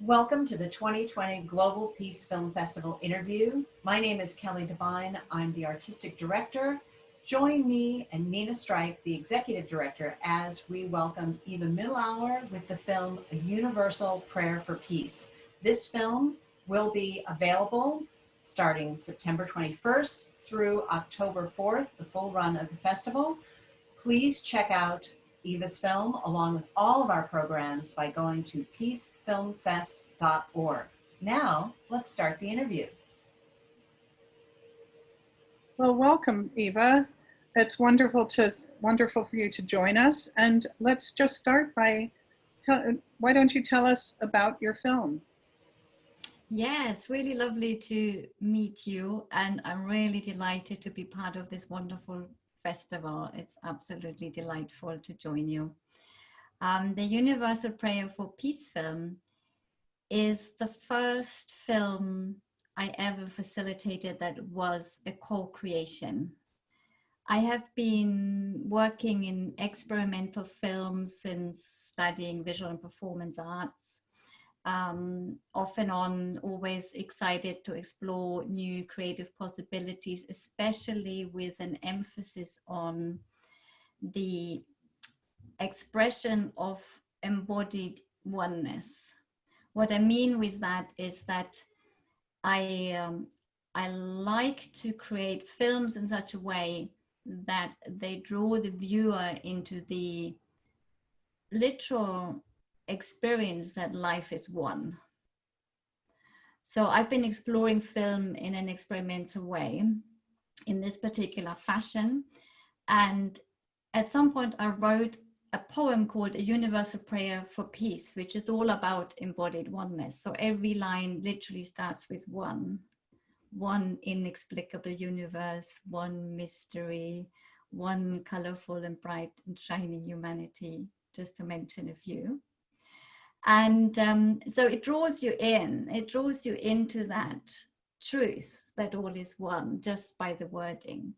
Welcome to the 2020 Global Peace Film Festival interview. My name is Kelly Devine. I'm the artistic director. Join me and Nina Strike, the executive director, as we welcome Eva Millauer with the film A Universal Prayer for Peace. This film will be available starting September 21st through October 4th, the full run of the festival. Please check out Eva's film, along with all of our programs, by going to peacefilmfest.org. Now, let's start the interview. Well, welcome, Eva. It's wonderful for you to join us. And let's just start by, why don't you tell us about your film? Yes, really lovely to meet you. And I'm really delighted to be part of this wonderful festival. It's absolutely delightful to join you. The Universal Prayer for Peace film is the first film I ever facilitated that was a co-creation. I have been working in experimental films since studying visual and performance arts. Off and on, always excited to explore new creative possibilities, especially with an emphasis on the expression of embodied oneness. What I mean with that is that I like to create films in such a way that they draw the viewer into the literal experience that life is one. So I've been exploring film in an experimental way in this particular fashion. And at some point I wrote a poem called A Universal Prayer for Peace, which is all about embodied oneness. So every line literally starts with one inexplicable universe, one mystery, one colorful and bright and shining humanity, just to mention a few. And so it draws you into that truth that all is one just by the wording.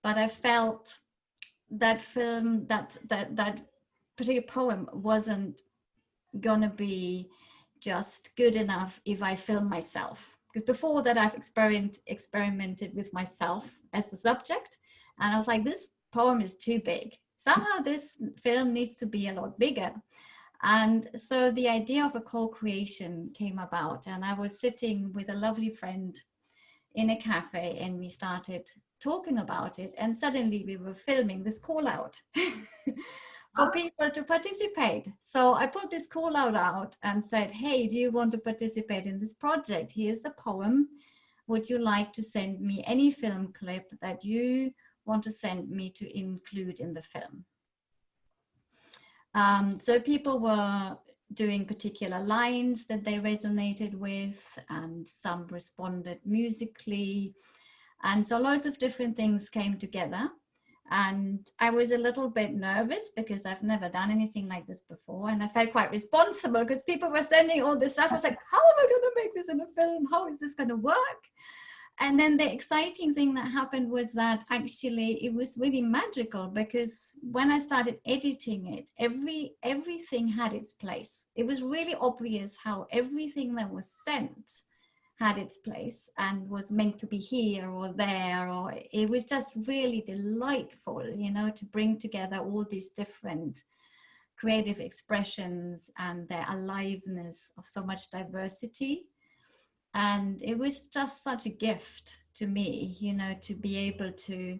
But I felt that film, that particular poem wasn't gonna be just good enough if I film myself. Because before that I've experimented with myself as the subject. And I was like, this poem is too big. Somehow this film needs to be a lot bigger. And so the idea of a co-creation came about, and I was sitting with a lovely friend in a cafe and we started talking about it, and suddenly we were filming this call out for people to participate. So I put this call out and said, hey, do you want to participate in this project? Here's the poem. Would you like to send me any film clip that you want to send me to include in the film? So people were doing particular lines that they resonated with, and some responded musically. And so loads of different things came together. And I was a little bit nervous because I've never done anything like this before. And I felt quite responsible because people were sending all this stuff. I was like, how am I going to make this in a film? How is this going to work? And then the exciting thing that happened was that actually it was really magical, because when I started editing it, everything had its place. It was really obvious how everything that was sent had its place and was meant to be here or there, or it was just really delightful, you know, to bring together all these different creative expressions and their aliveness of so much diversity. And it was just such a gift to me, you know, to be able to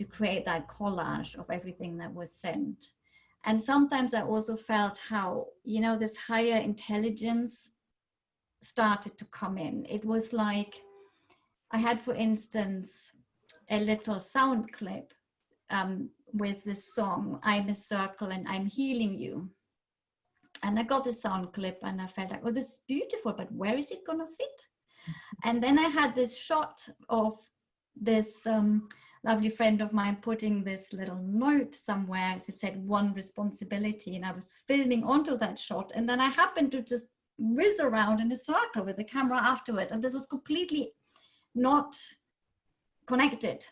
create that collage of everything that was sent. And sometimes I also felt how, you know, this higher intelligence started to come in. It was like I had, for instance, a little sound clip with this song, I'm a circle and I'm healing you. And I got the sound clip and I felt like, oh, this is beautiful, but where is it gonna fit? And then I had this shot of this lovely friend of mine putting this little note somewhere, as I said, one responsibility, and I was filming onto that shot. And then I happened to just whiz around in a circle with the camera afterwards, and this was completely not connected.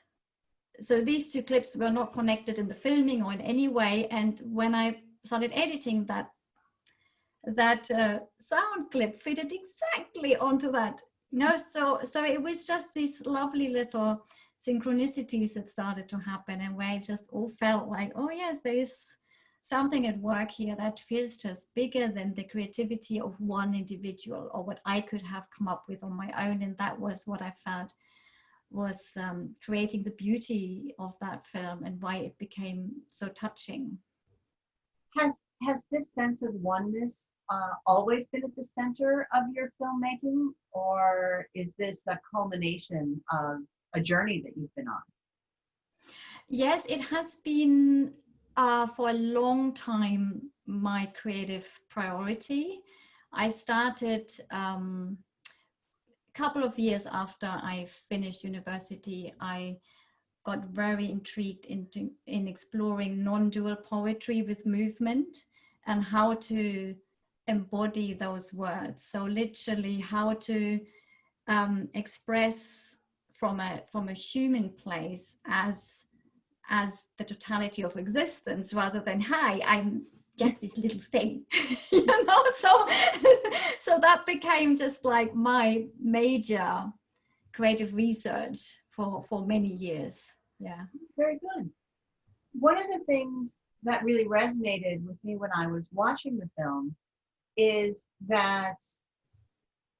So these two clips were not connected in the filming or in any way. And when I started editing that that sound clip fitted exactly onto that. So it was just these lovely little synchronicities that started to happen, and where it just all felt like, oh yes, there is something at work here that feels just bigger than the creativity of one individual or what I could have come up with on my own. And that was what I felt was creating the beauty of that film and why it became so touching. Has this sense of oneness always been at the center of your filmmaking, or is this a culmination of a journey that you've been on? Yes, it has been for a long time my creative priority. I started a couple of years after I finished university. I got very intrigued in exploring non-dual poetry with movement and how to embody those words. So literally how to express from a human place as the totality of existence, rather than, hi, I'm just this little thing. So that became just like my major creative research for many years. Yeah. Very good. One of the things that really resonated with me when I was watching the film is that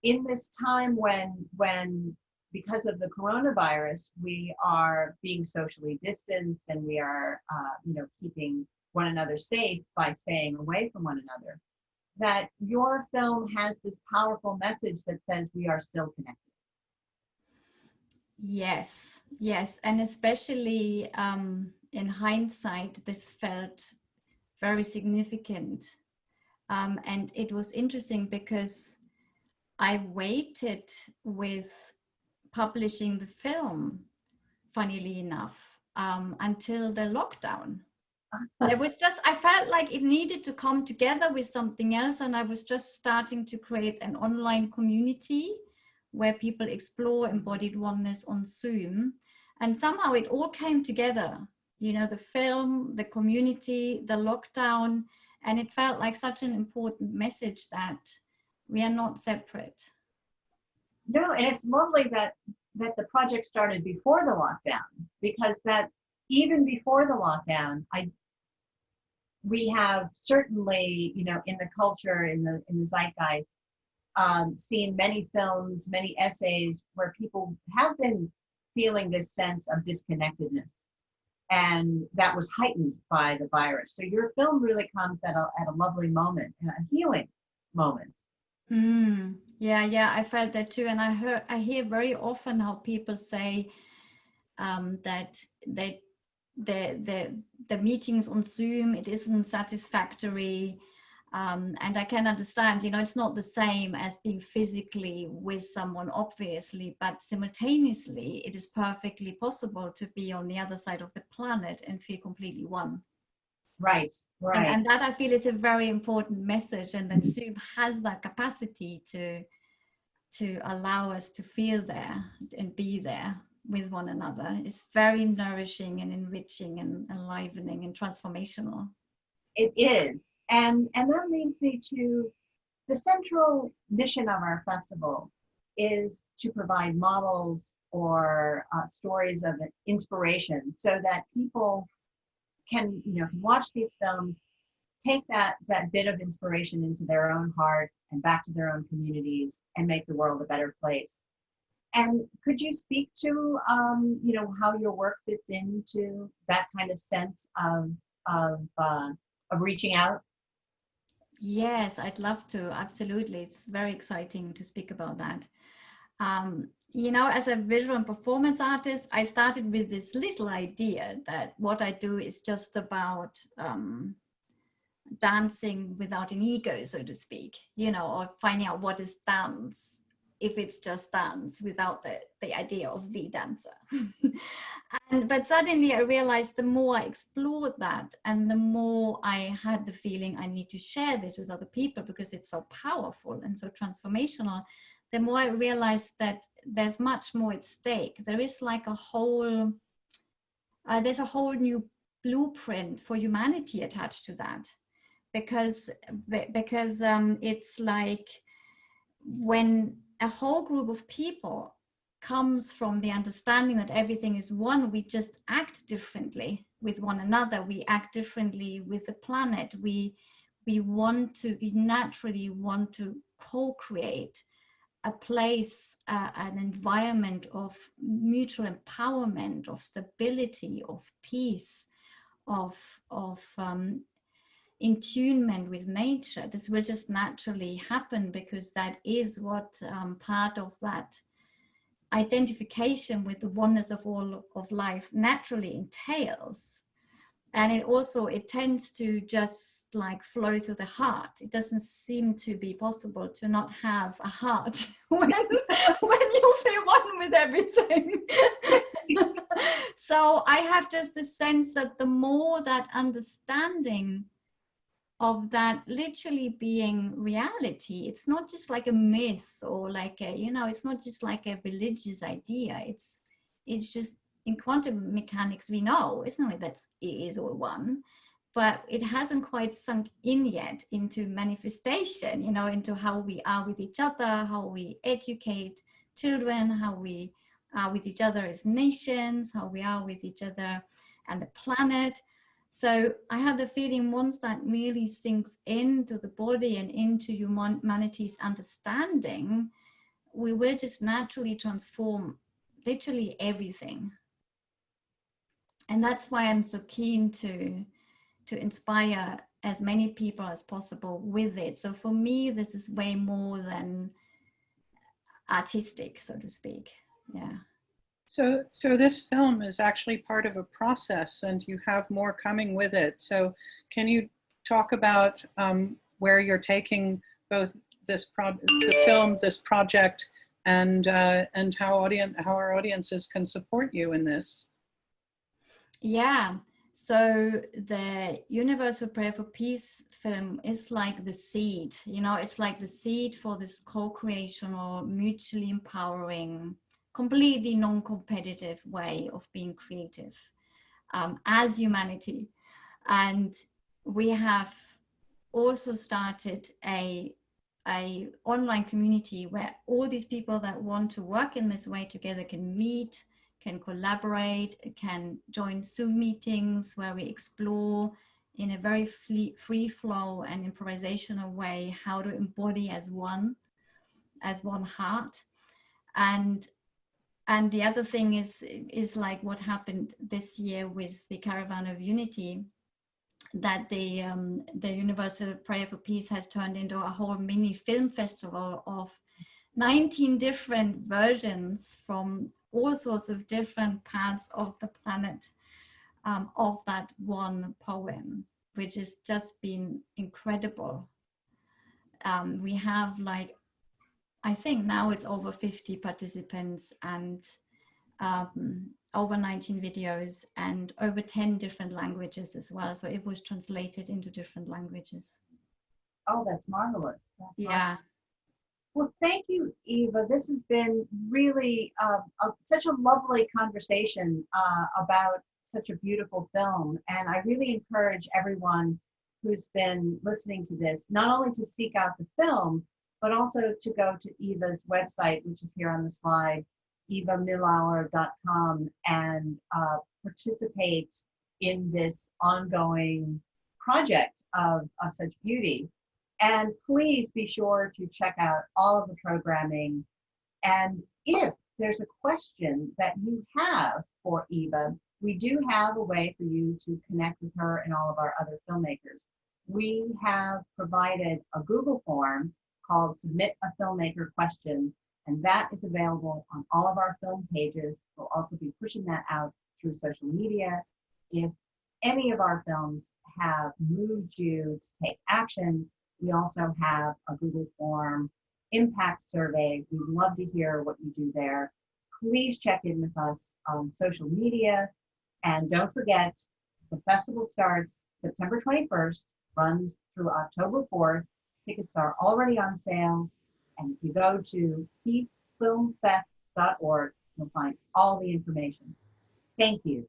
in this time when because of the coronavirus, we are being socially distanced and we are, keeping one another safe by staying away from one another, that your film has this powerful message that says we are still connected. Yes. And especially in hindsight, this felt very significant. And it was interesting because I waited with publishing the film, funnily enough, until the lockdown. It was just, I felt like it needed to come together with something else. And I was just starting to create an online community where people explore embodied oneness on Zoom. And somehow it all came together, the film, the community, the lockdown. And it felt like such an important message that we are not separate. No, and it's lovely that the project started before the lockdown, because that even before the lockdown, we have certainly, in the culture, in the zeitgeist, seen many films, many essays where people have been feeling this sense of disconnectedness, and that was heightened by the virus. So your film really comes at a lovely moment, a healing moment. Yeah, I felt that too. And I hear very often how people say that the meetings on Zoom, it isn't satisfactory. And I can understand, it's not the same as being physically with someone, obviously, but simultaneously, it is perfectly possible to be on the other side of the planet and feel completely one. Right. And that, I feel, is a very important message, and that Zoom has that capacity to allow us to feel there and be there with one another. It's very nourishing and enriching and enlivening and transformational. It is. And that leads me to the central mission of our festival is to provide models or stories of inspiration, so that people can watch these films, take that bit of inspiration into their own heart and back to their own communities, and make the world a better place. And could you speak to how your work fits into that kind of sense of reaching out? Yes, I'd love to. Absolutely. It's very exciting to speak about that. As a visual and performance artist, I started with this little idea that what I do is just about dancing without an ego, so to speak, or finding out what is dance, if it's just dance without the idea of the dancer. But suddenly I realized the more I explored that, and the more I had the feeling I need to share this with other people because it's so powerful and so transformational, the more I realized that there's much more at stake. There is like there's a whole new blueprint for humanity attached to that. because it's like when a whole group of people comes from the understanding that everything is one, we just act differently with one another. We act differently with the planet. We naturally want to co-create a place, an environment of mutual empowerment, of stability, of peace, of in tunement with nature. This will just naturally happen because that is what part of that identification with the oneness of all of life naturally entails. And it tends to just like flow through the heart. It doesn't seem to be possible to not have a heart when you feel one with everything. So I have just the sense that the more that understanding of that literally being reality, it's not just like a myth or like a, it's not just like a religious idea. It's just, in quantum mechanics we know it's not that it is all one, but it hasn't quite sunk in yet into manifestation, into how we are with each other, how we educate children, how we are with each other as nations, how we are with each other and the planet. So I have the feeling once that really sinks into the body and into humanity's understanding, we will just naturally transform literally everything. And that's why I'm so keen to inspire as many people as possible with it. So for me, this is way more than artistic, so to speak. Yeah. So this film is actually part of a process, and you have more coming with it. So can you talk about where you're taking both the film, this project, and how our audiences can support you in this? Yeah. So the Universal Prayer for Peace film is like the seed. It's like the seed for this co-creation or mutually empowering, completely non-competitive way of being creative as humanity. And we have also started a online community where all these people that want to work in this way together can meet, can collaborate, can join Zoom meetings where we explore in a very free flow and improvisational way how to embody as one heart. And the other thing is like what happened this year with the Caravan of Unity, that the Universal Prayer for Peace has turned into a whole mini film festival of 19 different versions from all sorts of different parts of the planet of that one poem, which has just been incredible. We have like, I think now it's over 50 participants and over 19 videos and over 10 different languages as well. So it was translated into different languages. Oh, that's marvelous. Yeah. Marvelous. Well, thank you, Eva. This has been really such a lovely conversation about such a beautiful film. And I really encourage everyone who's been listening to this, not only to seek out the film, but also to go to Eva's website, which is here on the slide, evamillauer.com, and participate in this ongoing project of such beauty. And please be sure to check out all of the programming. And if there's a question that you have for Eva, we do have a way for you to connect with her and all of our other filmmakers. We have provided a Google form called Submit a Filmmaker Question, and that is available on all of our film pages. We'll also be pushing that out through social media. If any of our films have moved you to take action, we also have a Google form impact survey. We'd love to hear what you do there. Please check in with us on social media. And don't forget, the festival starts September 21st, runs through October 4th. Tickets are already on sale. And if you go to peacefilmfest.org, you'll find all the information. Thank you.